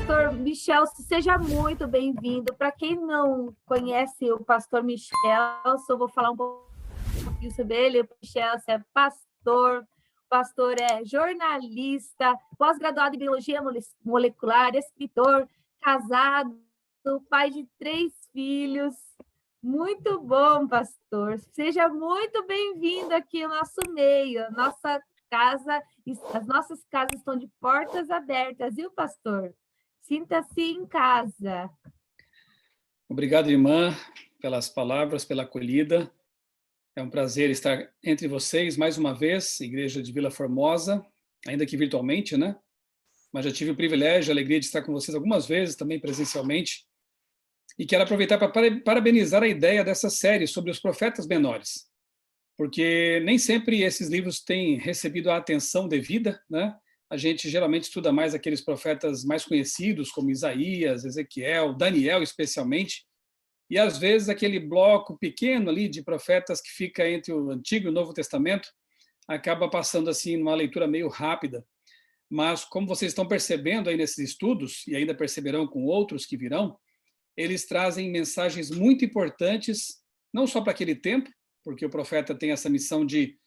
Pastor Michel, seja muito bem-vindo. Para quem não conhece o pastor Michel, eu vou falar um pouquinho sobre ele. O Michel é pastor é jornalista, pós-graduado em biologia molecular, escritor, casado, pai de 3 filhos. Muito bom, pastor. Seja muito bem-vindo aqui ao nosso meio, nossa casa, as nossas casas estão de portas abertas, viu, pastor? Sinta-se em casa. Obrigado, irmã, pelas palavras, pela acolhida. É um prazer estar entre vocês mais uma vez, Igreja de Vila Formosa, ainda que virtualmente, né? Mas já tive o privilégio, a alegria de estar com vocês algumas vezes, também presencialmente. E quero aproveitar para parabenizar a ideia dessa série sobre os profetas menores, porque nem sempre esses livros têm recebido a atenção devida, né? A gente geralmente estuda mais aqueles profetas mais conhecidos, como Isaías, Ezequiel, Daniel especialmente, e às vezes aquele bloco pequeno ali de profetas que fica entre o Antigo e o Novo Testamento acaba passando assim numa leitura meio rápida. Mas como vocês estão percebendo aí nesses estudos, e ainda perceberão com outros que virão, eles trazem mensagens muito importantes, não só para aquele tempo, porque o profeta tem essa missão de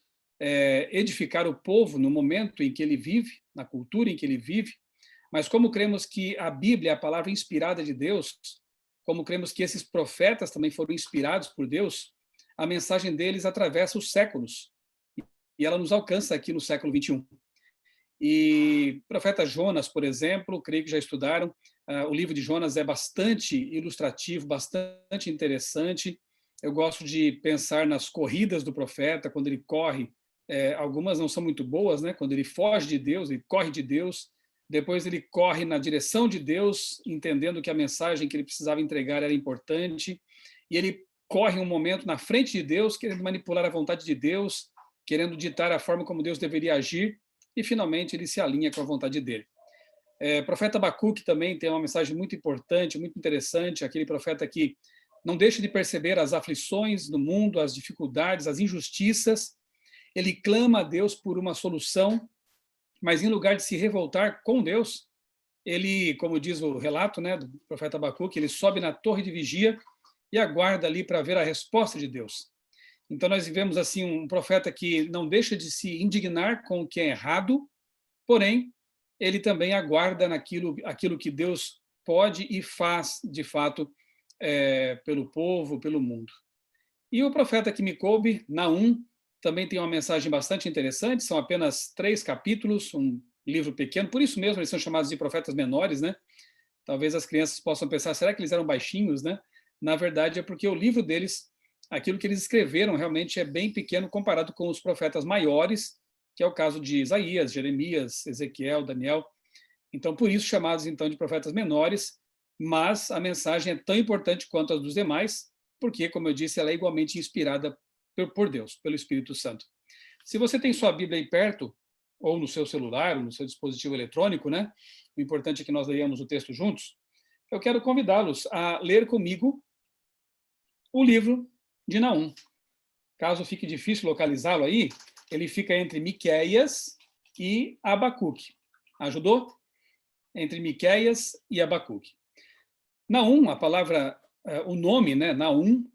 edificar o povo no momento em que ele vive, na cultura em que ele vive, mas como cremos que a Bíblia é a palavra inspirada de Deus, como cremos que esses profetas também foram inspirados por Deus, a mensagem deles atravessa os séculos, e ela nos alcança aqui no século 21. E o profeta Jonas, por exemplo, creio que já estudaram, o livro de Jonas é bastante ilustrativo, bastante interessante. Eu gosto de pensar nas corridas do profeta, quando ele corre. Algumas não são muito boas, né? Quando ele foge de Deus, ele corre de Deus, depois ele corre na direção de Deus, entendendo que a mensagem que ele precisava entregar era importante, e ele corre um momento na frente de Deus, querendo manipular a vontade de Deus, querendo ditar a forma como Deus deveria agir, e finalmente ele se alinha com a vontade dele. O profeta Abacuque também tem uma mensagem muito importante, muito interessante, aquele profeta que não deixa de perceber as aflições do mundo, as dificuldades, as injustiças. Ele clama a Deus por uma solução, mas em lugar de se revoltar com Deus, ele, como diz o relato, né, do profeta Abacuque, ele sobe na torre de vigia e aguarda ali para ver a resposta de Deus. Então nós vivemos assim um profeta que não deixa de se indignar com o que é errado, porém ele também aguarda aquilo que Deus pode e faz de fato pelo povo, pelo mundo. E o profeta que me coube, Naum, também tem uma mensagem bastante interessante, são apenas 3 capítulos, um livro pequeno, por isso mesmo eles são chamados de profetas menores, né? Talvez as crianças possam pensar, será que eles eram baixinhos, né? Na verdade é porque o livro deles, aquilo que eles escreveram realmente é bem pequeno comparado com os profetas maiores, que é o caso de Isaías, Jeremias, Ezequiel, Daniel. Então, por isso chamados então de profetas menores, mas a mensagem é tão importante quanto as dos demais, porque, como eu disse, ela é igualmente inspirada por Deus, pelo Espírito Santo. Se você tem sua Bíblia aí perto, ou no seu celular, ou no seu dispositivo eletrônico, né? O importante é que nós leiamos o texto juntos. Eu quero convidá-los a ler comigo o livro de Naum. Caso fique difícil localizá-lo aí, ele fica entre Miqueias e Abacuque. Ajudou? Entre Miqueias e Abacuque. Naum, a palavra, o nome, né, Naum,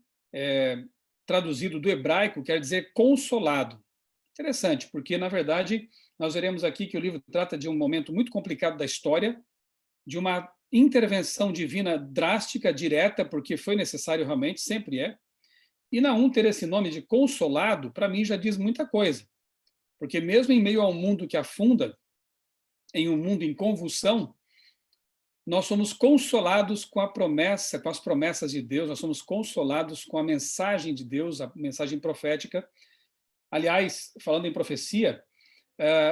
traduzido do hebraico, quer dizer consolado. Interessante, porque, na verdade, nós veremos aqui que o livro trata de um momento muito complicado da história, de uma intervenção divina drástica, direta, porque foi necessário realmente, sempre é. E Naum ter esse nome de consolado, para mim, já diz muita coisa. Porque mesmo em meio a um mundo que afunda, em um mundo em convulsão, nós somos consolados com a promessa, com as promessas de Deus, nós somos consolados com a mensagem de Deus, a mensagem profética. Aliás, falando em profecia,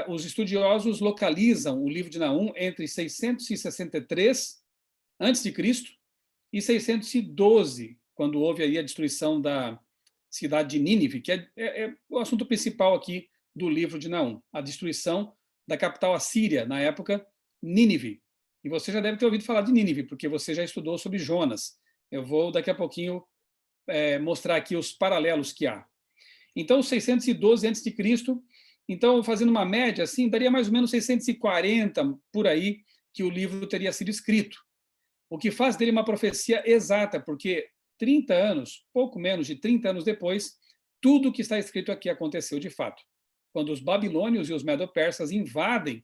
os estudiosos localizam o livro de Naum entre 663 a.C. e 612, quando houve aí a destruição da cidade de Nínive, que é o assunto principal aqui do livro de Naum, a destruição da capital assíria, na época, Nínive. E você já deve ter ouvido falar de Nínive, porque você já estudou sobre Jonas. Eu vou, daqui a pouquinho, mostrar aqui os paralelos que há. Então, 612 a.C., então, fazendo uma média, assim, daria mais ou menos 640, por aí, que o livro teria sido escrito, o que faz dele uma profecia exata, porque 30 anos, pouco menos de 30 anos depois, tudo o que está escrito aqui aconteceu de fato. Quando os babilônios e os medo-persas invadem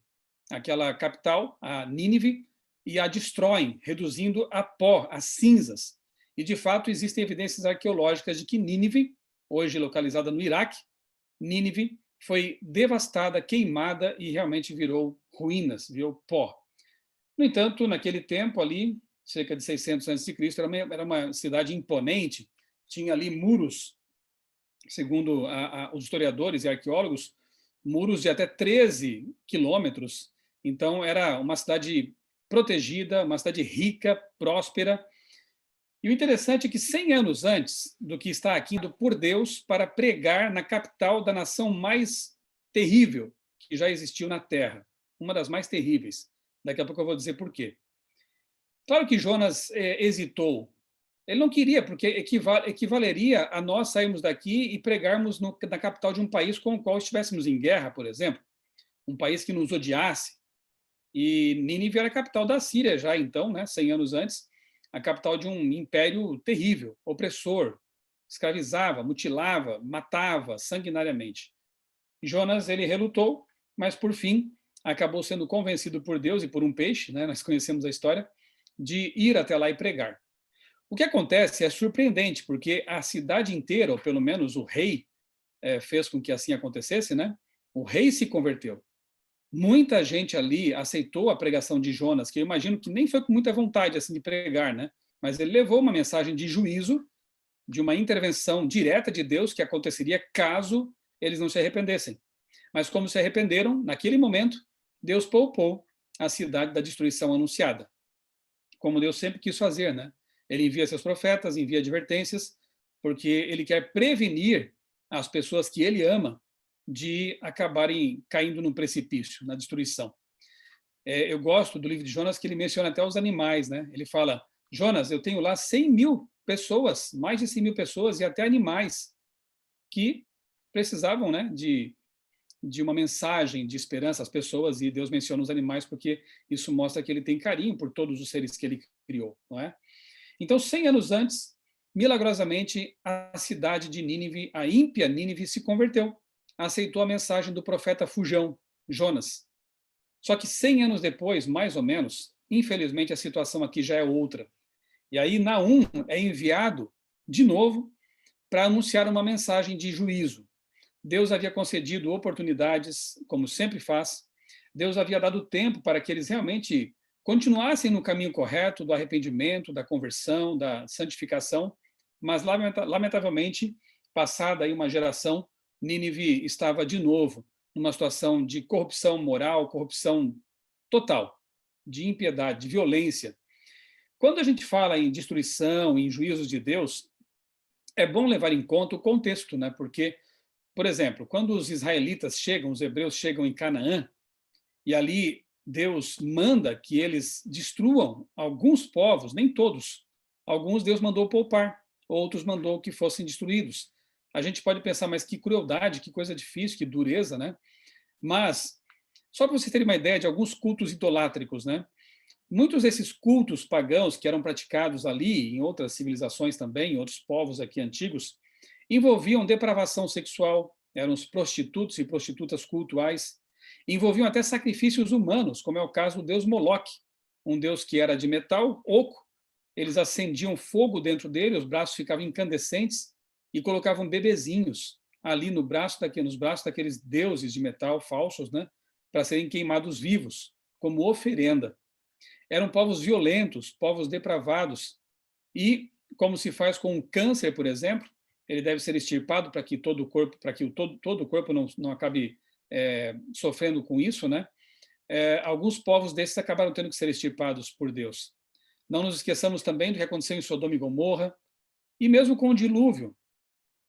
aquela capital, a Nínive, e a destroem, reduzindo a pó, a cinzas. E, de fato, existem evidências arqueológicas de que Nínive, hoje localizada no Iraque, Nínive foi devastada, queimada e realmente virou ruínas, virou pó. No entanto, naquele tempo ali, cerca de 600 a.C., era uma cidade imponente, tinha ali muros, segundo os historiadores e arqueólogos, muros de até 13 quilômetros. Então, era uma cidade protegida, uma cidade rica, próspera. E o interessante é que 100 anos antes do que está aqui indo por Deus para pregar na capital da nação mais terrível que já existiu na Terra, uma das mais terríveis. Daqui a pouco eu vou dizer por quê. Claro que Jonas hesitou. Ele não queria, porque equivaleria a nós sairmos daqui e pregarmos na capital de um país com o qual estivéssemos em guerra, por exemplo. Um país que nos odiasse. E Nínive era a capital da Síria já então, né, 100 anos antes, a capital de um império terrível, opressor, escravizava, mutilava, matava sanguinariamente. Jonas, ele relutou, mas por fim acabou sendo convencido por Deus e por um peixe, né, nós conhecemos a história, de ir até lá e pregar. O que acontece é surpreendente, porque a cidade inteira, ou pelo menos o rei, fez com que assim acontecesse, né? O rei se converteu. Muita gente ali aceitou a pregação de Jonas, que eu imagino que nem foi com muita vontade assim de pregar, né? Mas ele levou uma mensagem de juízo, de uma intervenção direta de Deus que aconteceria caso eles não se arrependessem. Mas como se arrependeram, naquele momento, Deus poupou a cidade da destruição anunciada. Como Deus sempre quis fazer, né? Ele envia seus profetas, envia advertências, porque ele quer prevenir as pessoas que ele ama de acabarem caindo no precipício, na destruição. Eu gosto do livro de Jonas, que ele menciona até os animais, né? Ele fala, Jonas, eu tenho lá 100 mil pessoas, mais de 100 mil pessoas, e até animais, que precisavam, né, de uma mensagem de esperança às pessoas, e Deus menciona os animais porque isso mostra que ele tem carinho por todos os seres que ele criou, não é? Então, 100 anos antes, milagrosamente, a cidade de Nínive, a ímpia Nínive, se converteu, aceitou a mensagem do profeta fujão, Jonas. Só que 100 anos depois, mais ou menos, infelizmente a situação aqui já é outra. E aí Naum é enviado de novo para anunciar uma mensagem de juízo. Deus havia concedido oportunidades, como sempre faz. Deus havia dado tempo para que eles realmente continuassem no caminho correto do arrependimento, da conversão, da santificação, mas lamentavelmente, passada aí uma geração, Nínive estava de novo numa situação de corrupção moral, corrupção total, de impiedade, de violência. Quando a gente fala em destruição, em juízos de Deus, é bom levar em conta o contexto, né? Porque, por exemplo, quando os israelitas chegam, os hebreus chegam em Canaã, e ali Deus manda que eles destruam alguns povos, nem todos. Alguns Deus mandou poupar, outros mandou que fossem destruídos. A gente pode pensar, mas que crueldade, que coisa difícil, que dureza, né? Mas, só para vocês terem uma ideia de alguns cultos idolátricos, né? Muitos desses cultos pagãos que eram praticados ali, em outras civilizações também, em outros povos aqui antigos, envolviam depravação sexual, eram os prostitutos e prostitutas cultuais, envolviam até sacrifícios humanos, como é o caso do deus Moloque, um deus que era de metal, oco, eles acendiam fogo dentro dele, os braços ficavam incandescentes e colocavam bebezinhos ali nos braços daqueles deuses de metal falsos, né, para serem queimados vivos, como oferenda. Eram povos violentos, povos depravados, e como se faz com um câncer, por exemplo, ele deve ser extirpado para que todo o corpo, todo o corpo não acabe sofrendo com isso, né? Alguns povos desses acabaram tendo que ser extirpados por Deus. Não nos esqueçamos também do que aconteceu em Sodoma e Gomorra, e mesmo com o dilúvio.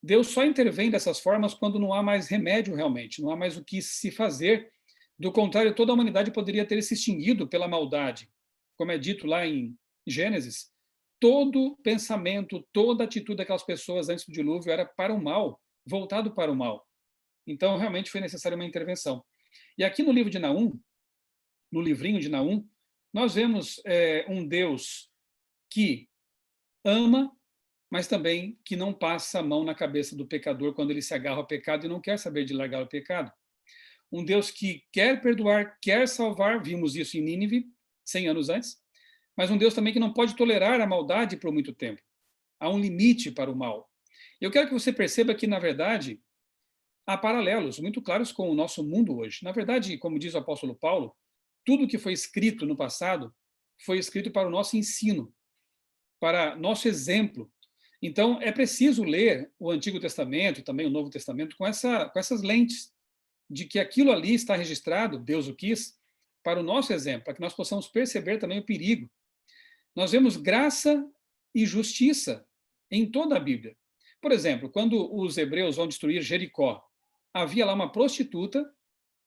Deus só intervém dessas formas quando não há mais remédio realmente, não há mais o que se fazer. Do contrário, toda a humanidade poderia ter se extinguido pela maldade. Como é dito lá em Gênesis, todo pensamento, toda atitude daquelas pessoas antes do dilúvio era para o mal, voltado para o mal. Então, realmente foi necessária uma intervenção. E aqui no livro de Naum, no livrinho de Naum, nós vemos um Deus que ama, mas também que não passa a mão na cabeça do pecador quando ele se agarra ao pecado e não quer saber de largar o pecado. Um Deus que quer perdoar, quer salvar, vimos isso em Nínive, 100 anos antes, mas um Deus também que não pode tolerar a maldade por muito tempo. Há um limite para o mal. Eu quero que você perceba que, na verdade, há paralelos muito claros com o nosso mundo hoje. Na verdade, como diz o apóstolo Paulo, tudo que foi escrito no passado foi escrito para o nosso ensino, para nosso exemplo. Então, é preciso ler o Antigo Testamento e também o Novo Testamento com essas lentes de que aquilo ali está registrado, Deus o quis, para o nosso exemplo, para que nós possamos perceber também o perigo. Nós vemos graça e justiça em toda a Bíblia. Por exemplo, quando os hebreus vão destruir Jericó, havia lá uma prostituta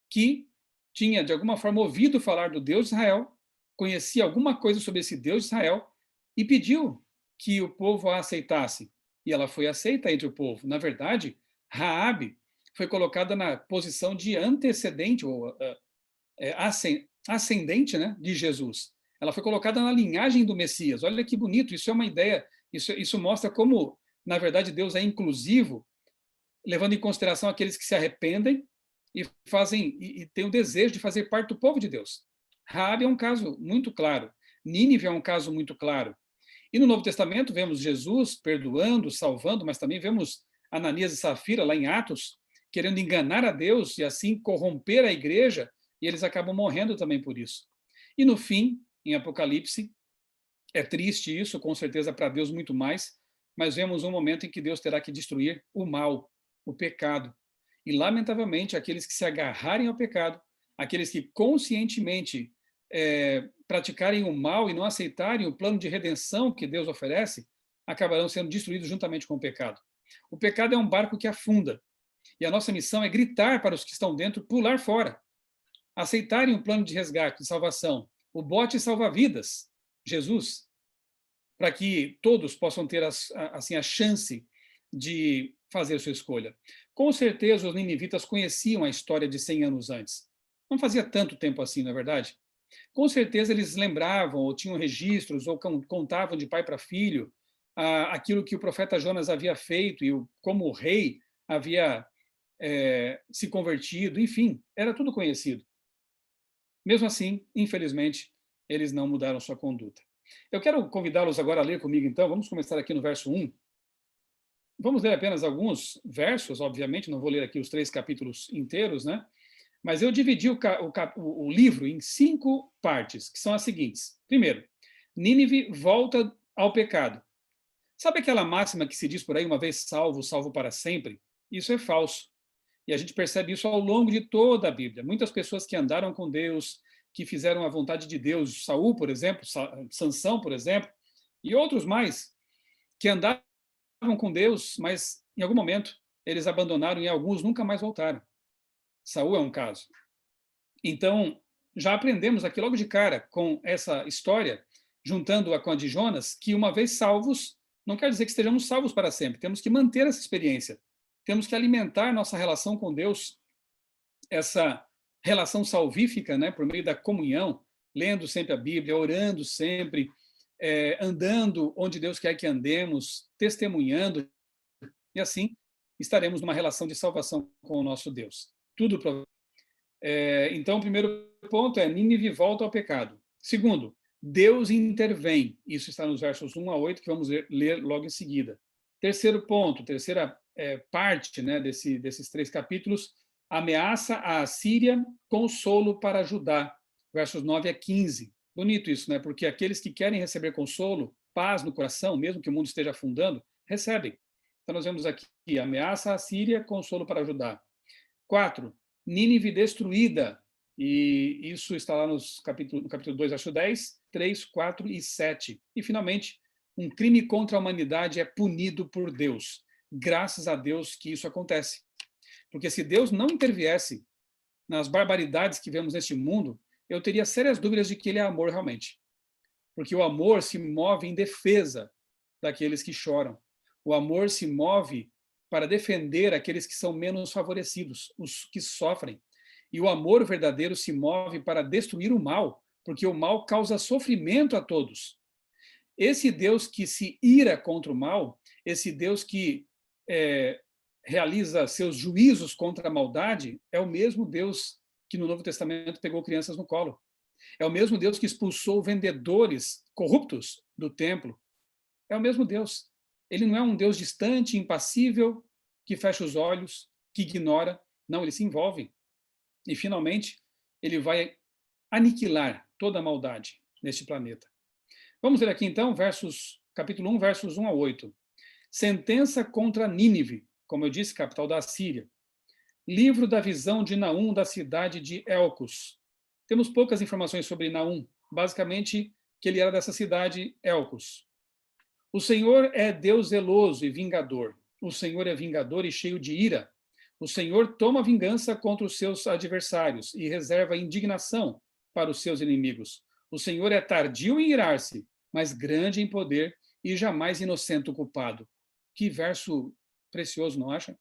que tinha, de alguma forma, ouvido falar do Deus de Israel, conhecia alguma coisa sobre esse Deus de Israel e pediu que o povo a aceitasse. E ela foi aceita entre o povo. Na verdade, Raabe foi colocada na posição de antecedente, ou ascendente, né, de Jesus. Ela foi colocada na linhagem do Messias. Olha que bonito, isso é uma ideia, isso mostra como, na verdade, Deus é inclusivo, levando em consideração aqueles que se arrependem e têm o desejo de fazer parte do povo de Deus. Raabe é um caso muito claro. Nínive é um caso muito claro. E no Novo Testamento vemos Jesus perdoando, salvando, mas também vemos Ananias e Safira lá em Atos, querendo enganar a Deus e assim corromper a igreja, e eles acabam morrendo também por isso. E no fim, em Apocalipse, é triste isso, com certeza para Deus muito mais, mas vemos um momento em que Deus terá que destruir o mal, o pecado. E, lamentavelmente, aqueles que se agarrarem ao pecado, aqueles que conscientemente praticarem o mal e não aceitarem o plano de redenção que Deus oferece, acabarão sendo destruídos juntamente com o pecado. O pecado é um barco que afunda, e a nossa missão é gritar para os que estão dentro pular fora, aceitarem o plano de resgate, de salvação, o bote salva-vidas, Jesus, para que todos possam ter assim, a chance de fazer sua escolha. Com certeza, os ninivitas conheciam a história de 100 anos antes. Não fazia tanto tempo assim, não é verdade? Com certeza, eles lembravam, ou tinham registros, ou contavam de pai para filho aquilo que o profeta Jonas havia feito e como o rei havia se convertido, enfim, era tudo conhecido. Mesmo assim, infelizmente, eles não mudaram sua conduta. Eu quero convidá-los agora a ler comigo, então. Vamos começar aqui no verso 1. Vamos ler apenas alguns versos, obviamente, não vou ler aqui os 3 capítulos inteiros, né? Mas eu dividi o livro em 5 partes, que são as seguintes. Primeiro, Nínive volta ao pecado. Sabe aquela máxima que se diz por aí, uma vez salvo, salvo para sempre? Isso é falso. E a gente percebe isso ao longo de toda a Bíblia. Muitas pessoas que andaram com Deus, que fizeram a vontade de Deus, Saul, por exemplo, Sansão, por exemplo, e outros mais, que andaram com Deus, mas em algum momento eles abandonaram e alguns nunca mais voltaram. Saul é um caso. Então, já aprendemos aqui logo de cara com essa história, juntando-a com a de Jonas, que uma vez salvos, não quer dizer que estejamos salvos para sempre. Temos que manter essa experiência. Temos que alimentar nossa relação com Deus, essa relação salvífica, né, por meio da comunhão, lendo sempre a Bíblia, orando sempre, andando onde Deus quer que andemos, testemunhando, e assim estaremos numa relação de salvação com o nosso Deus. Tudo então, o primeiro ponto é Nínive volta ao pecado. Segundo, Deus intervém. Isso está nos versos 1 a 8, que vamos ler logo em seguida. Terceiro ponto, terceira parte, né, desses 3 capítulos, ameaça a Assíria, consolo para Judá, versos 9 a 15. Bonito isso, né? Porque aqueles que querem receber consolo, paz no coração, mesmo que o mundo esteja afundando, recebem. Então, nós vemos aqui, ameaça a Síria, consolo para Judá. 4, Nínive destruída, e isso está lá no capítulo 2, verso 10, 3, 4 e 7. E, finalmente, um crime contra a humanidade é punido por Deus. Graças a Deus que isso acontece. Porque se Deus não interviesse nas barbaridades que vemos neste mundo, eu teria sérias dúvidas de que ele é amor realmente. Porque o amor se move em defesa daqueles que choram. O amor se move para defender aqueles que são menos favorecidos, os que sofrem. E o amor verdadeiro se move para destruir o mal, porque o mal causa sofrimento a todos. Esse Deus que se ira contra o mal, esse Deus que realiza seus juízos contra a maldade, é o mesmo Deus que no Novo Testamento pegou crianças no colo. É o mesmo Deus que expulsou vendedores corruptos do templo. É o mesmo Deus. Ele não é um Deus distante, impassível, que fecha os olhos, que ignora. Não, ele se envolve. E, finalmente, ele vai aniquilar toda a maldade neste planeta. Vamos ler aqui, então, capítulo 1, versos 1 a 8. Sentença contra Nínive, como eu disse, capital da Assíria. Livro da visão de Naum, da cidade de Elcos. Temos poucas informações sobre Naum, basicamente que ele era dessa cidade, Elcos. O Senhor é Deus zeloso e vingador. O Senhor é vingador e cheio de ira. O Senhor toma vingança contra os seus adversários e reserva indignação para os seus inimigos. O Senhor é tardio em irar-se, mas grande em poder e jamais inocente o culpado. Que verso precioso, não acha?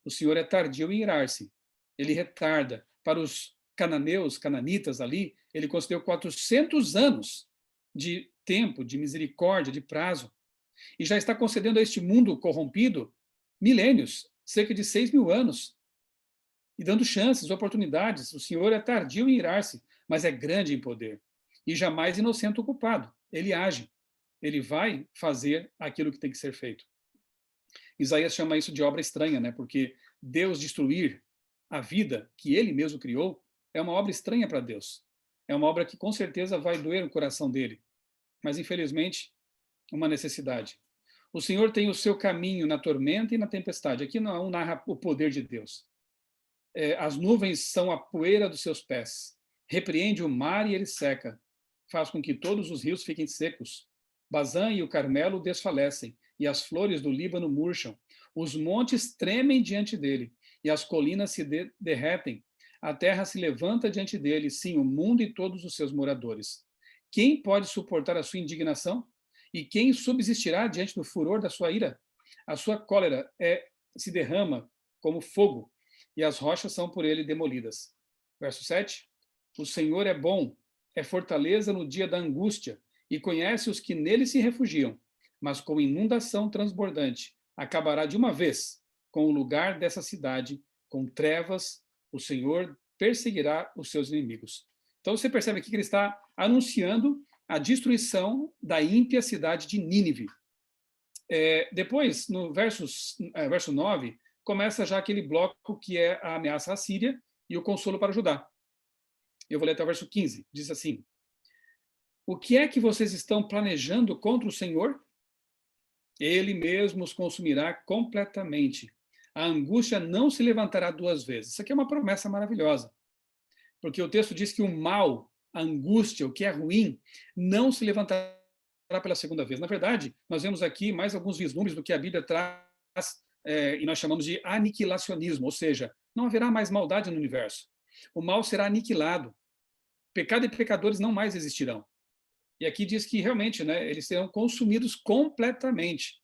O Senhor é tardio em irar-se. Ele retarda. Para os cananeus, cananitas ali, ele concedeu 400 anos de tempo, de misericórdia, de prazo. E já está concedendo a este mundo corrompido milênios, cerca de 6.000 anos. E dando chances, oportunidades. O Senhor é tardio em irar-se, mas é grande em poder. E jamais inocente o culpado. Ele age. Ele vai fazer aquilo que tem que ser feito. Isaías chama isso de obra estranha, né? Porque Deus destruir a vida que ele mesmo criou é uma obra estranha para Deus. É uma obra que com certeza vai doer o coração dele. Mas, infelizmente, uma necessidade. O Senhor tem o seu caminho na tormenta e na tempestade. Aqui não narra o poder de Deus. As nuvens são a poeira dos seus pés. Repreende o mar e ele seca. Faz com que todos os rios fiquem secos. Bazã e o Carmelo desfalecem, e as flores do Líbano murcham. Os montes tremem diante dele, e as colinas se derretem. A terra se levanta diante dele, sim, o mundo e todos os seus moradores. Quem pode suportar a sua indignação? E quem subsistirá diante do furor da sua ira? A sua cólera se derrama como fogo, e as rochas são por ele demolidas. Verso 7. O Senhor é bom, é fortaleza no dia da angústia, e conhece os que nele se refugiam, mas com inundação transbordante acabará de uma vez com o lugar dessa cidade, com trevas, o Senhor perseguirá os seus inimigos. Então você percebe aqui que ele está anunciando a destruição da ímpia cidade de Nínive. Depois, no verso 9, começa já aquele bloco que é a ameaça à Síria e o consolo para Judá. Eu vou ler até o verso 15. Diz assim: o que é que vocês estão planejando contra o Senhor? Ele mesmo os consumirá completamente. A angústia não se levantará duas vezes. Isso aqui é uma promessa maravilhosa. Porque o texto diz que o mal, a angústia, o que é ruim, não se levantará pela segunda vez. Na verdade, nós vemos aqui mais alguns vislumbres do que a Bíblia traz, e nós chamamos de aniquilacionismo, ou seja, não haverá mais maldade no universo. O mal será aniquilado. Pecado e pecadores não mais existirão. E aqui diz que realmente, né, eles serão consumidos completamente.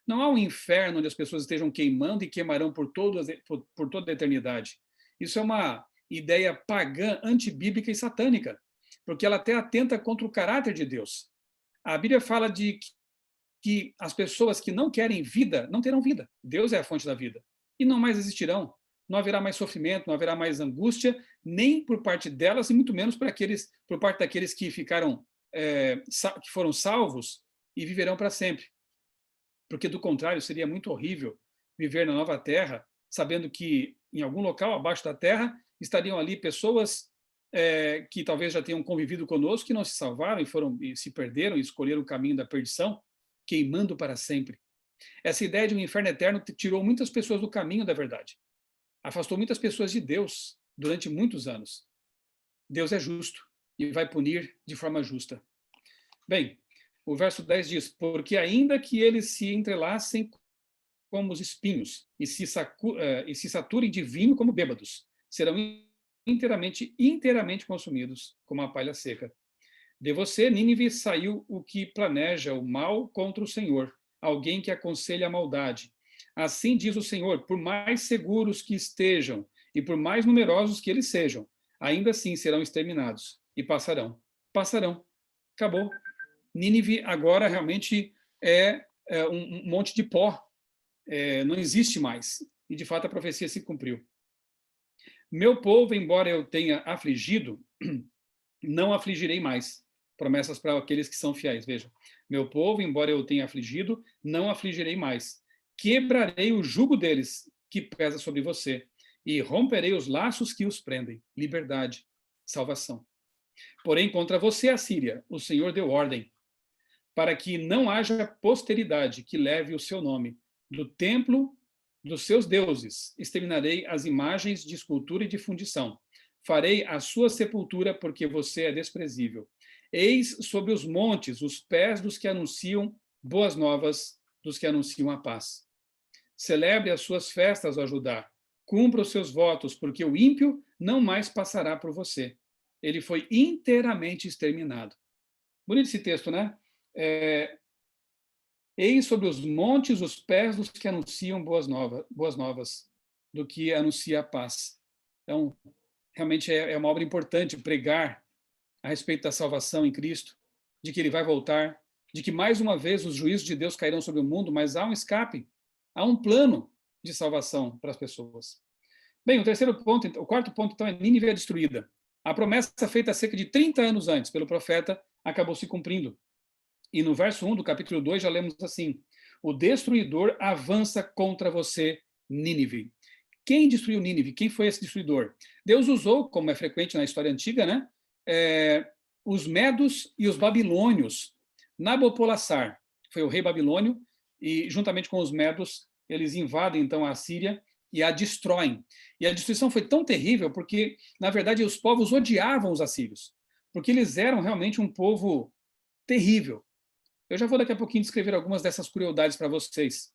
Não há um inferno onde as pessoas estejam queimando e queimarão por toda a eternidade. Isso é uma ideia pagã, antibíblica e satânica, porque ela até atenta contra o caráter de Deus. A Bíblia fala de que as pessoas que não querem vida, não terão vida. Deus é a fonte da vida. E não mais existirão. Não haverá mais sofrimento, não haverá mais angústia, nem por parte delas, e muito menos por parte daqueles que que foram salvos e viverão para sempre. Porque, do contrário, seria muito horrível viver na nova terra, sabendo que em algum local abaixo da terra estariam ali pessoas que talvez já tenham convivido conosco, que não se salvaram e se perderam e escolheram o caminho da perdição, queimando para sempre. Essa ideia de um inferno eterno tirou muitas pessoas do caminho da verdade. Afastou muitas pessoas de Deus durante muitos anos. Deus é justo e vai punir de forma justa. Bem, o verso 10 diz: porque ainda que eles se entrelacem como os espinhos e se saturem de vinho como bêbados, serão inteiramente consumidos como a palha seca. De você, Nínive, saiu o que planeja o mal contra o Senhor, alguém que aconselha a maldade. Assim diz o Senhor: por mais seguros que estejam e por mais numerosos que eles sejam, ainda assim serão exterminados e passarão. passarão. Acabou. Nínive agora realmente é um monte de pó, não existe mais. E, de fato, a profecia se cumpriu. Meu povo, embora eu tenha afligido, não afligirei mais. Promessas para aqueles que são fiéis. Veja, meu povo, embora eu tenha afligido, não afligirei mais. Quebrarei o jugo deles, que pesa sobre você, e romperei os laços que os prendem. Liberdade, salvação. Porém, contra você, Assíria, o Senhor deu ordem, para que não haja posteridade que leve o seu nome. Do templo dos seus deuses exterminarei as imagens de escultura e de fundição. Farei a sua sepultura, porque você é desprezível. Eis sobre os montes os pés dos que anunciam boas novas, dos que anunciam a paz. Celebre as suas festas, ó Judá. Cumpra os seus votos, porque o ímpio não mais passará por você. Ele foi inteiramente exterminado. Bonito esse texto, né? Eis sobre os montes os pés dos que anunciam boas novas, do que anuncia a paz. Então, realmente é uma obra importante pregar a respeito da salvação em Cristo, de que ele vai voltar, de que mais uma vez os juízos de Deus cairão sobre o mundo, mas há um escape, há um plano de salvação para as pessoas. Bem, o quarto ponto, então, é Nínive é destruída. A promessa feita cerca de 30 anos antes pelo profeta acabou se cumprindo. E no verso 1 do capítulo 2 já lemos assim: o destruidor avança contra você, Nínive. Quem destruiu Nínive? Quem foi esse destruidor? Deus usou, como é frequente na história antiga, né, os medos e os babilônios. Nabopolassar foi o rei babilônio, e juntamente com os medos, eles invadem então a Síria e a destroem. E a destruição foi tão terrível porque, na verdade, os povos odiavam os assírios, porque eles eram realmente um povo terrível. Eu já vou daqui a pouquinho descrever algumas dessas crueldades para vocês.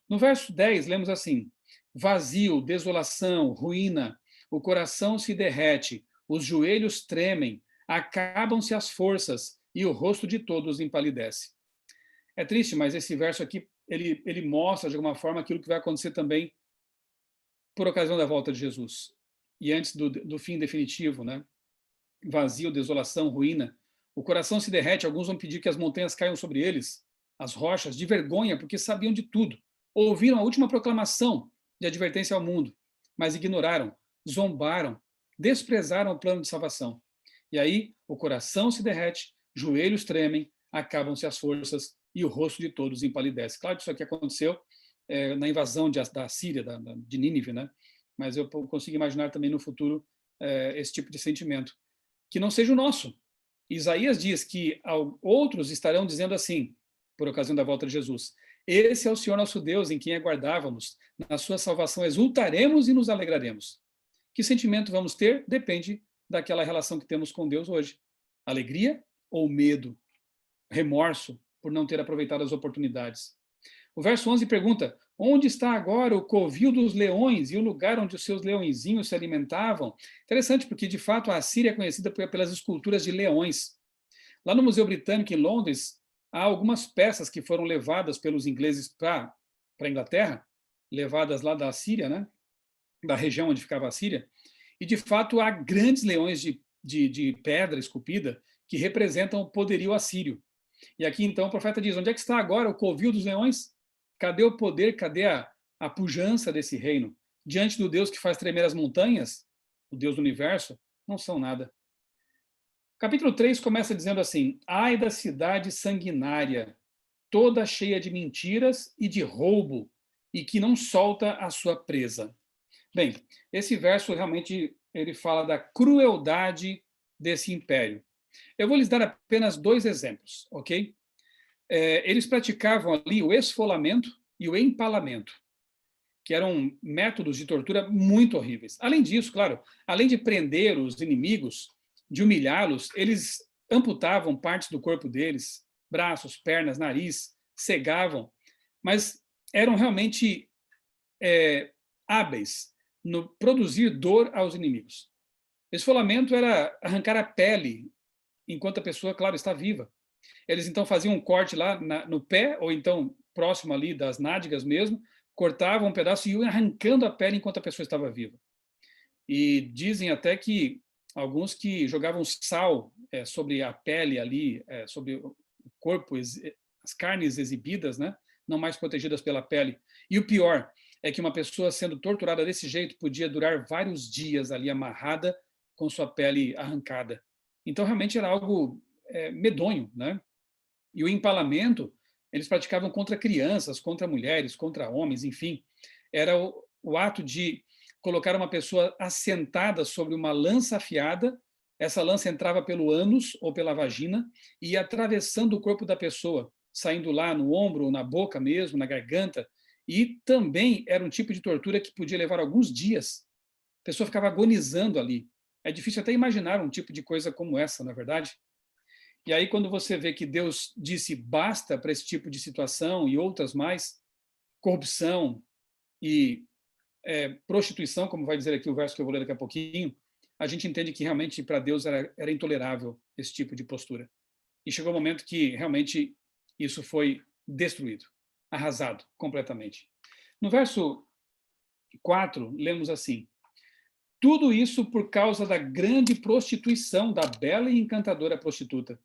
No verso 10, lemos assim: vazio, desolação, ruína, o coração se derrete, os joelhos tremem, acabam-se as forças e o rosto de todos empalidece. É triste, mas esse verso aqui, ele mostra de alguma forma aquilo que vai acontecer também por ocasião da volta de Jesus. E antes do fim definitivo, né? Vazio, desolação, ruína. O coração se derrete, alguns vão pedir que as montanhas caiam sobre eles, as rochas, de vergonha, porque sabiam de tudo. Ouviram a última proclamação de advertência ao mundo, mas ignoraram, zombaram, desprezaram o plano de salvação. E aí o coração se derrete, joelhos tremem, acabam-se as forças e o rosto de todos empalidece. Claro que isso aqui aconteceu na invasão da Síria, de Nínive, né? Mas eu consigo imaginar também no futuro esse tipo de sentimento. Que não seja o nosso. Isaías diz que outros estarão dizendo assim, por ocasião da volta de Jesus: esse é o Senhor nosso Deus, em quem aguardávamos, na sua salvação exultaremos e nos alegraremos. Que sentimento vamos ter? Depende daquela relação que temos com Deus hoje. Alegria ou medo? Remorso por não ter aproveitado as oportunidades? O verso 11 pergunta: onde está agora o covil dos leões e o lugar onde os seus leõezinhos se alimentavam? Interessante, porque, de fato, a Síria é conhecida pelas esculturas de leões. Lá no Museu Britânico, em Londres, há algumas peças que foram levadas pelos ingleses para a Inglaterra, levadas lá da Síria, né? Da região onde ficava a Síria, e, de fato, há grandes leões de pedra esculpida que representam o poderio assírio. E aqui, então, o profeta diz: onde é que está agora o covil dos leões? Cadê o poder, cadê a pujança desse reino? Diante do Deus que faz tremer as montanhas, o Deus do universo, não são nada. Capítulo 3 começa dizendo assim: ai da cidade sanguinária, toda cheia de mentiras e de roubo, e que não solta a sua presa. Bem, esse verso realmente ele fala da crueldade desse império. Eu vou lhes dar apenas 2 exemplos, ok? Eles praticavam ali o esfolamento e o empalamento, que eram métodos de tortura muito horríveis. Além disso, claro, além de prender os inimigos, de humilhá-los, eles amputavam partes do corpo deles, braços, pernas, nariz, cegavam, mas eram realmente hábeis no produzir dor aos inimigos. Esfolamento era arrancar a pele enquanto a pessoa, claro, está viva. Eles, então, faziam um corte lá no pé, ou então próximo ali das nádegas mesmo, cortavam um pedaço e iam arrancando a pele enquanto a pessoa estava viva. E dizem até que alguns que jogavam sal sobre a pele ali, sobre o corpo, as carnes exibidas, né? Não mais protegidas pela pele. E o pior é que uma pessoa sendo torturada desse jeito podia durar vários dias ali amarrada com sua pele arrancada. Então, realmente era algo medonho, né? E o empalamento, eles praticavam contra crianças, contra mulheres, contra homens, enfim. Era o ato de colocar uma pessoa assentada sobre uma lança afiada, essa lança entrava pelo ânus ou pela vagina e ia atravessando o corpo da pessoa, saindo lá no ombro, na boca mesmo, na garganta, e também era um tipo de tortura que podia levar alguns dias. A pessoa ficava agonizando ali. É difícil até imaginar um tipo de coisa como essa, na é verdade. E aí, quando você vê que Deus disse basta para esse tipo de situação e outras mais, corrupção e prostituição, como vai dizer aqui o verso que eu vou ler daqui a pouquinho, a gente entende que realmente para Deus era intolerável esse tipo de postura. E chegou o momento que realmente isso foi destruído, arrasado completamente. No verso 4, lemos assim: tudo isso por causa da grande prostituição da bela e encantadora prostituta,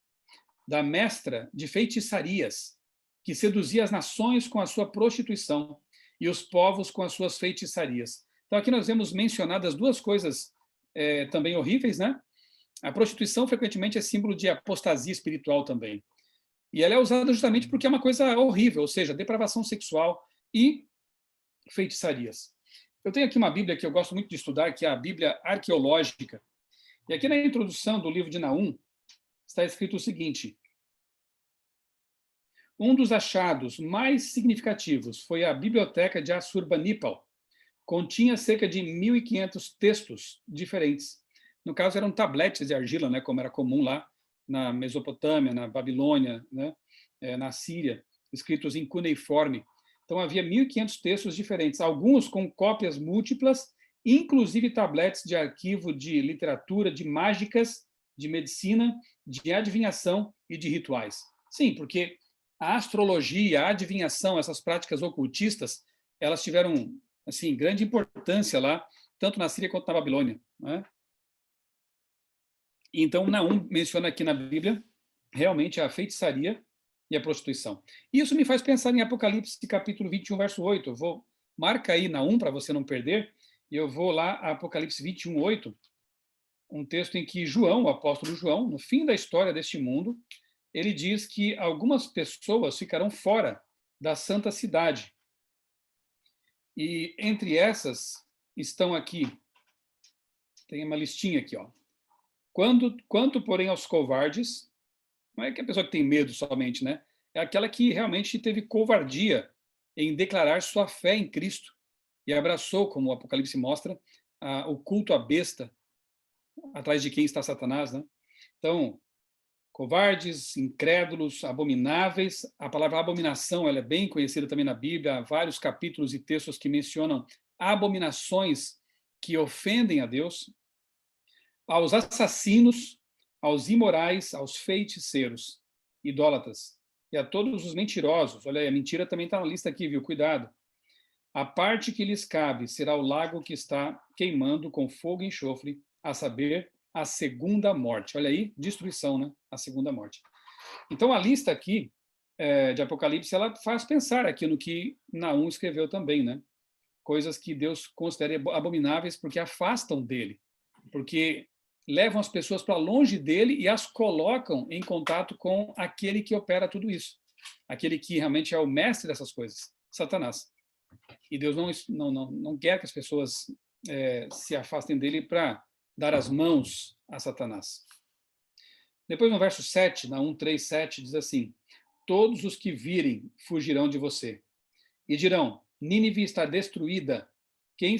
da mestra de feitiçarias, que seduzia as nações com a sua prostituição e os povos com as suas feitiçarias. Então, aqui nós vemos mencionadas duas coisas também horríveis, né? A prostituição, frequentemente, é símbolo de apostasia espiritual também. E ela é usada justamente porque é uma coisa horrível, ou seja, depravação sexual e feitiçarias. Eu tenho aqui uma Bíblia que eu gosto muito de estudar, que é a Bíblia arqueológica. E aqui na introdução do livro de Naum, está escrito o seguinte: um dos achados mais significativos foi a biblioteca de Assurbanipal. Continha cerca de 1.500 textos diferentes. No caso, eram tabletes de argila, né, como era comum lá na Mesopotâmia, na Babilônia, né, na Síria, escritos em cuneiforme. Então, havia 1.500 textos diferentes, alguns com cópias múltiplas, inclusive tabletes de arquivo de literatura, de mágicas, de medicina, de adivinhação e de rituais. Sim, porque a astrologia, a adivinhação, essas práticas ocultistas, elas tiveram assim grande importância lá, tanto na Síria quanto na Babilônia, né? Então, Naum menciona aqui na Bíblia realmente a feitiçaria e a prostituição. Isso me faz pensar em Apocalipse, capítulo 21, verso 8. Eu vou marca aí Naum para você não perder, e eu vou lá a Apocalipse 21, 8, um texto em que João, o apóstolo João, no fim da história deste mundo, ele diz que algumas pessoas ficarão fora da santa cidade. E entre essas estão aqui, tem uma listinha aqui, ó. Quanto, porém, aos covardes, não é que a pessoa que tem medo somente, né? É aquela que realmente teve covardia em declarar sua fé em Cristo e abraçou, como o Apocalipse mostra, o culto à besta, atrás de quem está Satanás, né? Então, covardes, incrédulos, abomináveis. A palavra abominação ela é bem conhecida também na Bíblia. Há vários capítulos e textos que mencionam abominações que ofendem a Deus. Aos assassinos, aos imorais, aos feiticeiros, idólatras, e a todos os mentirosos. Olha aí, a mentira também está na lista aqui, viu? Cuidado. A parte que lhes cabe será o lago que está queimando com fogo e enxofre, a saber, a segunda morte. Olha aí, destruição, né? A segunda morte. Então, a lista aqui de Apocalipse, ela faz pensar aqui no que Naum escreveu também, né? Coisas que Deus considera abomináveis porque afastam dele, porque levam as pessoas para longe dele e as colocam em contato com aquele que opera tudo isso, aquele que realmente é o mestre dessas coisas, Satanás. E Deus não quer que as pessoas se afastem dele para dar as mãos a Satanás. Depois, no verso 7, Naum 3, 7, diz assim: todos os que virem fugirão de você e dirão: Nínive está destruída. Quem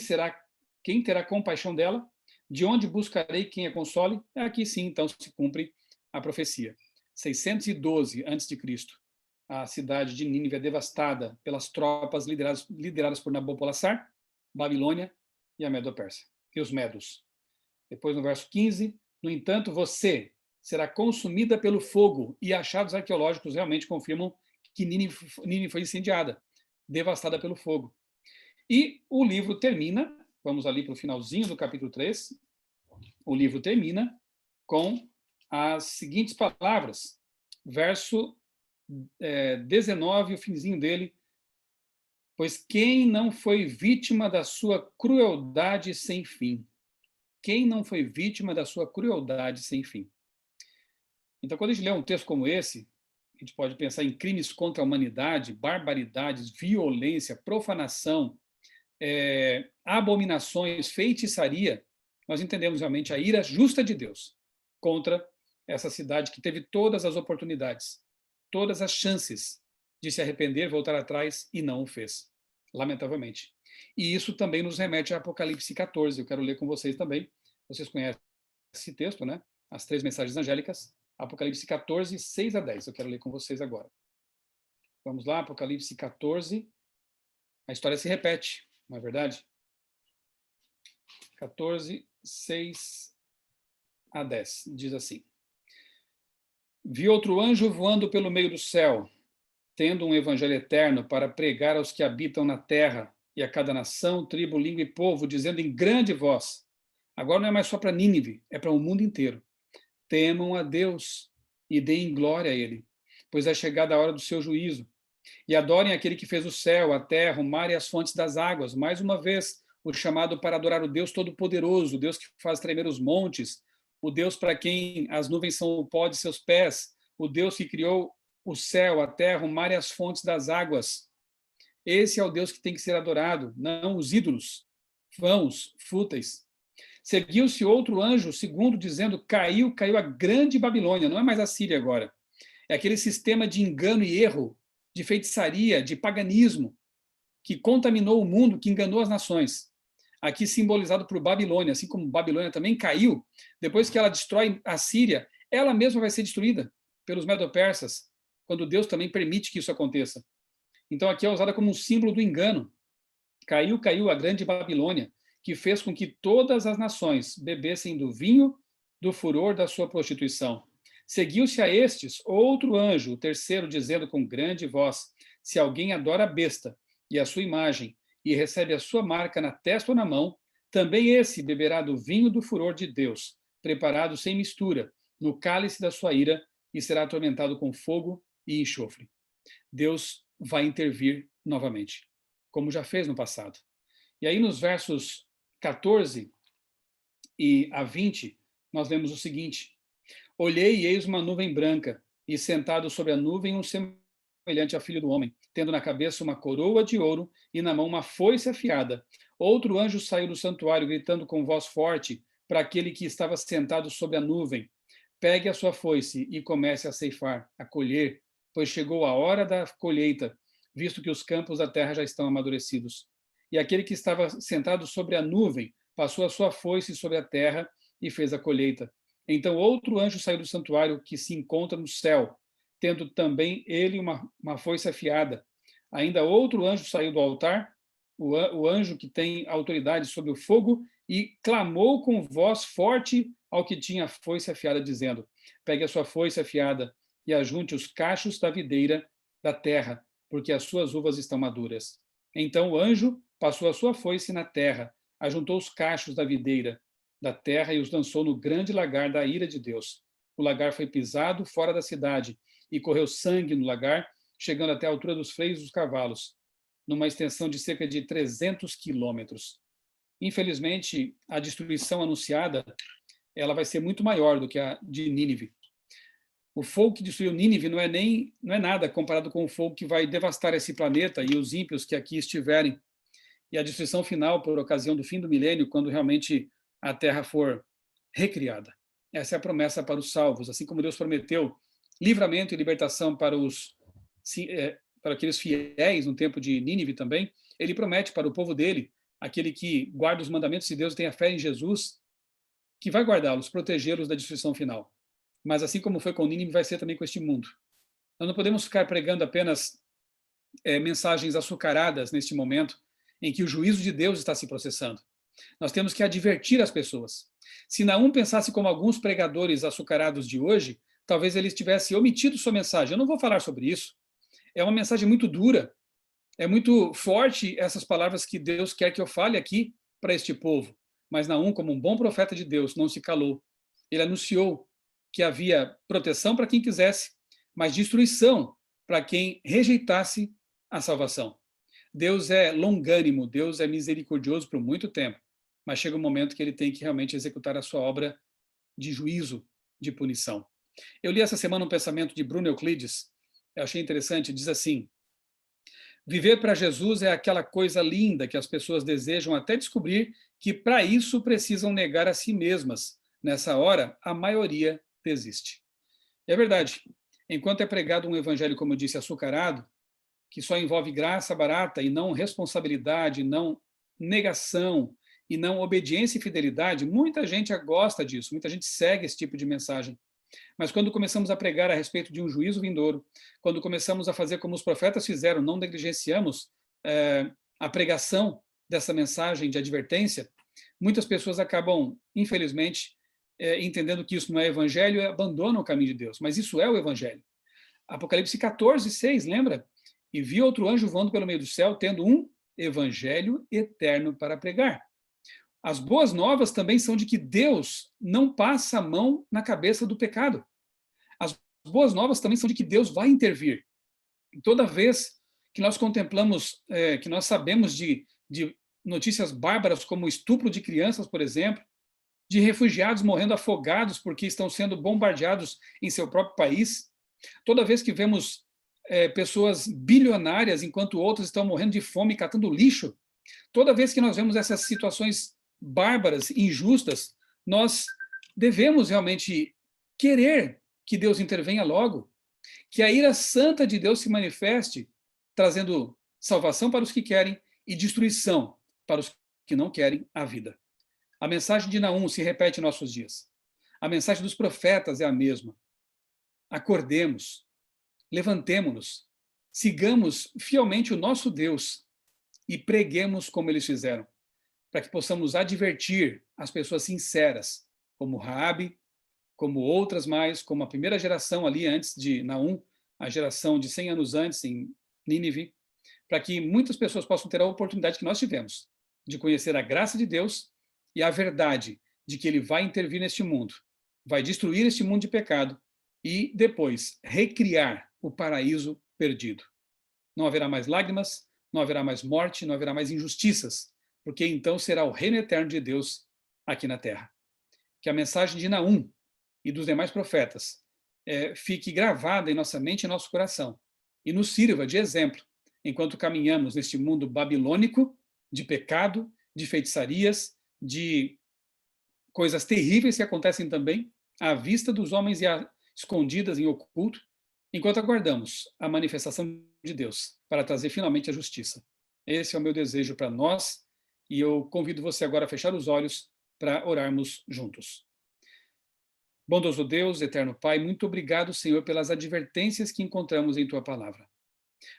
terá compaixão dela? De onde buscarei quem a console? Aqui sim, então, se cumpre a profecia. 612 a.C., a cidade de Nínive é devastada pelas tropas lideradas por Nabopolassar, Babilônia e a Medo-Pérsia, e os medos. Depois, no verso 15, no entanto, você será consumida pelo fogo, e achados arqueológicos realmente confirmam que Nínive foi incendiada, devastada pelo fogo. E o livro termina, vamos ali para o finalzinho do capítulo 3, o livro termina com as seguintes palavras, verso 19, o finzinho dele: pois quem não foi vítima da sua crueldade sem fim? Quem não foi vítima da sua crueldade sem fim? Então, quando a gente lê um texto como esse, a gente pode pensar em crimes contra a humanidade, barbaridades, violência, profanação, abominações, feitiçaria. Nós entendemos realmente a ira justa de Deus contra essa cidade que teve todas as oportunidades, todas as chances de se arrepender, voltar atrás, e não o fez, lamentavelmente. E isso também nos remete a Apocalipse 14. Eu quero ler com vocês também. Vocês conhecem esse texto, né? As 3 mensagens angélicas. Apocalipse 14, 6 a 10. Eu quero ler com vocês agora. Vamos lá, Apocalipse 14. A história se repete, não é verdade? 14, 6 a 10. Diz assim: vi outro anjo voando pelo meio do céu, tendo um evangelho eterno para pregar aos que habitam na terra e a cada nação, tribo, língua e povo, dizendo em grande voz. Agora não é mais só para Nínive, é para o mundo inteiro. Temam a Deus e deem glória a Ele, pois é chegada a hora do seu juízo. E adorem aquele que fez o céu, a terra, o mar e as fontes das águas. Mais uma vez, o chamado para adorar o Deus Todo-Poderoso, o Deus que faz tremer os montes, o Deus para quem as nuvens são o pó de seus pés, o Deus que criou o céu, a terra, o mar e as fontes das águas. Esse é o Deus que tem que ser adorado, não os ídolos vãos, fúteis. Seguiu-se outro anjo, segundo, dizendo: caiu a grande Babilônia. Não é mais a Síria agora. É aquele sistema de engano e erro, de feitiçaria, de paganismo, que contaminou o mundo, que enganou as nações. Aqui simbolizado por Babilônia, assim como Babilônia também caiu, depois que ela destrói a Síria, ela mesma vai ser destruída pelos medo-persas, quando Deus também permite que isso aconteça. Então aqui é usada como um símbolo do engano. Caiu a grande Babilônia, que fez com que todas as nações bebessem do vinho do furor da sua prostituição. Seguiu-se a estes outro anjo, o terceiro, dizendo com grande voz: se alguém adora a besta e a sua imagem, e recebe a sua marca na testa ou na mão, também esse beberá do vinho do furor de Deus, preparado sem mistura, no cálice da sua ira, e será atormentado com fogo e enxofre. Deus vai intervir novamente, como já fez no passado. E aí, nos versos 14 e a 20, nós vemos o seguinte: olhei e eis uma nuvem branca, e sentado sobre a nuvem um semelhante ao filho do homem, tendo na cabeça uma coroa de ouro e na mão uma foice afiada. Outro anjo saiu do santuário, gritando com voz forte para aquele que estava sentado sobre a nuvem: pegue a sua foice e comece a ceifar, a colher, pois chegou a hora da colheita, visto que os campos da terra já estão amadurecidos. E aquele que estava sentado sobre a nuvem passou a sua foice sobre a terra e fez a colheita. Então outro anjo saiu do santuário, que se encontra no céu, tendo também ele uma foice afiada. Ainda outro anjo saiu do altar, o anjo que tem autoridade sobre o fogo, e clamou com voz forte ao que tinha a foice afiada, dizendo: pegue a sua foice afiada e ajunte os cachos da videira da terra, porque as suas uvas estão maduras. Então o anjo passou a sua foice na terra, ajuntou os cachos da videira da terra e os lançou no grande lagar da ira de Deus. O lagar foi pisado fora da cidade, e correu sangue no lagar, chegando até a altura dos freios dos cavalos, numa extensão de cerca de 300 quilômetros. Infelizmente, a destruição anunciada, ela vai ser muito maior do que a de Nínive. O fogo que destruiu Nínive não é nada comparado com o fogo que vai devastar esse planeta e os ímpios que aqui estiverem. E a destruição final, por ocasião do fim do milênio, quando realmente a Terra for recriada. Essa é a promessa para os salvos, assim como Deus prometeu livramento e libertação para aqueles fiéis no tempo de Nínive também. Ele promete para o povo dele, aquele que guarda os mandamentos de Deus e tem a fé em Jesus, que vai guardá-los, protegê-los da destruição final. Mas assim como foi com Nínive, vai ser também com este mundo. Nós não podemos ficar pregando apenas mensagens açucaradas neste momento em que o juízo de Deus está se processando. Nós temos que advertir as pessoas. Se Naum pensasse como alguns pregadores açucarados de hoje, talvez ele tivesse omitido sua mensagem. Eu não vou falar sobre isso. É uma mensagem muito dura. É muito forte essas palavras que Deus quer que eu fale aqui para este povo. Mas Naum, como um bom profeta de Deus, não se calou. Ele anunciou que havia proteção para quem quisesse, mas destruição para quem rejeitasse a salvação. Deus é longânimo, Deus é misericordioso por muito tempo, mas chega um momento que ele tem que realmente executar a sua obra de juízo, de punição. Eu li essa semana um pensamento de Bruno Euclides, eu achei interessante, diz assim: viver para Jesus é aquela coisa linda que as pessoas desejam até descobrir que para isso precisam negar a si mesmas. Nessa hora, a maioria desiste. É verdade. Enquanto é pregado um evangelho, como eu disse, açucarado, que só envolve graça barata e não responsabilidade, não negação e não obediência e fidelidade, muita gente gosta disso, muita gente segue esse tipo de mensagem. Mas quando começamos a pregar a respeito de um juízo vindouro, quando começamos a fazer como os profetas fizeram, não negligenciamos a pregação dessa mensagem de advertência, muitas pessoas acabam, infelizmente, entendendo que isso não é evangelho e abandonam o caminho de Deus. Mas isso é o evangelho. Apocalipse 14, 6, lembra? E vi outro anjo voando pelo meio do céu, tendo um evangelho eterno para pregar. As boas novas também são de que Deus não passa a mão na cabeça do pecado. As boas novas também são de que Deus vai intervir. Toda vez que nós contemplamos, que nós sabemos de notícias bárbaras como o estupro de crianças, por exemplo, de refugiados morrendo afogados porque estão sendo bombardeados em seu próprio país, toda vez que vemos pessoas bilionárias enquanto outros estão morrendo de fome catando lixo, toda vez que nós vemos essas situações bárbaras, injustas, nós devemos realmente querer que Deus intervenha logo, que a ira santa de Deus se manifeste, trazendo salvação para os que querem e destruição para os que não querem a vida. A mensagem de Naum se repete em nossos dias. A mensagem dos profetas é a mesma. Acordemos, levantemo-nos, sigamos fielmente o nosso Deus e preguemos como eles fizeram, para que possamos advertir as pessoas sinceras, como Raabe, como outras mais, como a primeira geração ali antes de Naum, a geração de 100 anos antes em Nínive, para que muitas pessoas possam ter a oportunidade que nós tivemos de conhecer a graça de Deus e a verdade de que ele vai intervir neste mundo, vai destruir este mundo de pecado e depois recriar o paraíso perdido. Não haverá mais lágrimas, não haverá mais morte, não haverá mais injustiças, porque então será o reino eterno de Deus aqui na terra. Que a mensagem de Naum e dos demais profetas fique gravada em nossa mente e em nosso coração e nos sirva de exemplo enquanto caminhamos neste mundo babilônico de pecado, de feitiçarias, de coisas terríveis que acontecem também à vista dos homens e escondidas em oculto, enquanto aguardamos a manifestação de Deus para trazer finalmente a justiça. Esse é o meu desejo para nós e eu convido você agora a fechar os olhos para orarmos juntos. Bondoso Deus, eterno Pai, muito obrigado, Senhor, pelas advertências que encontramos em Tua palavra.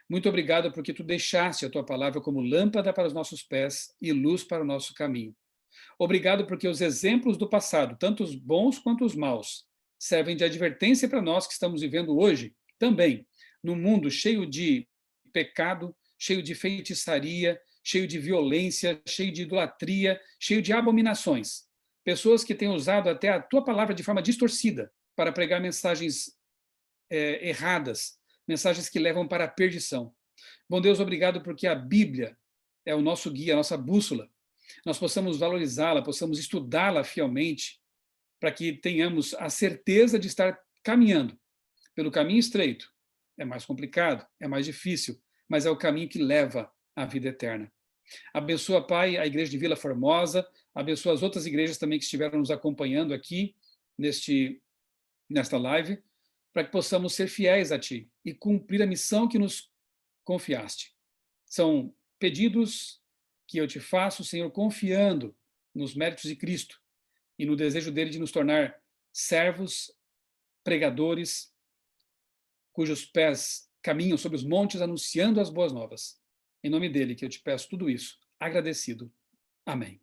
Muito obrigado porque Tu deixaste a Tua palavra como lâmpada para os nossos pés e luz para o nosso caminho. Obrigado porque os exemplos do passado, tanto os bons quanto os maus, servem de advertência para nós que estamos vivendo hoje, também, num mundo cheio de pecado, cheio de feitiçaria, cheio de violência, cheio de idolatria, cheio de abominações. Pessoas que têm usado até a Tua palavra de forma distorcida para pregar mensagens erradas, mensagens que levam para a perdição. Bom Deus, obrigado porque a Bíblia é o nosso guia, a nossa bússola. Nós possamos valorizá-la, possamos estudá-la fielmente, para que tenhamos a certeza de estar caminhando pelo caminho estreito. É mais complicado, é mais difícil, mas é o caminho que leva à vida eterna. Abençoa, Pai, a igreja de Vila Formosa, abençoa as outras igrejas também que estiveram nos acompanhando aqui nesta live, para que possamos ser fiéis a Ti e cumprir a missão que nos confiaste. São pedidos que eu te faço, Senhor, confiando nos méritos de Cristo e no desejo dele de nos tornar servos, pregadores, cujos pés caminham sobre os montes anunciando as boas novas. Em nome dele que eu te peço tudo isso, agradecido. Amém.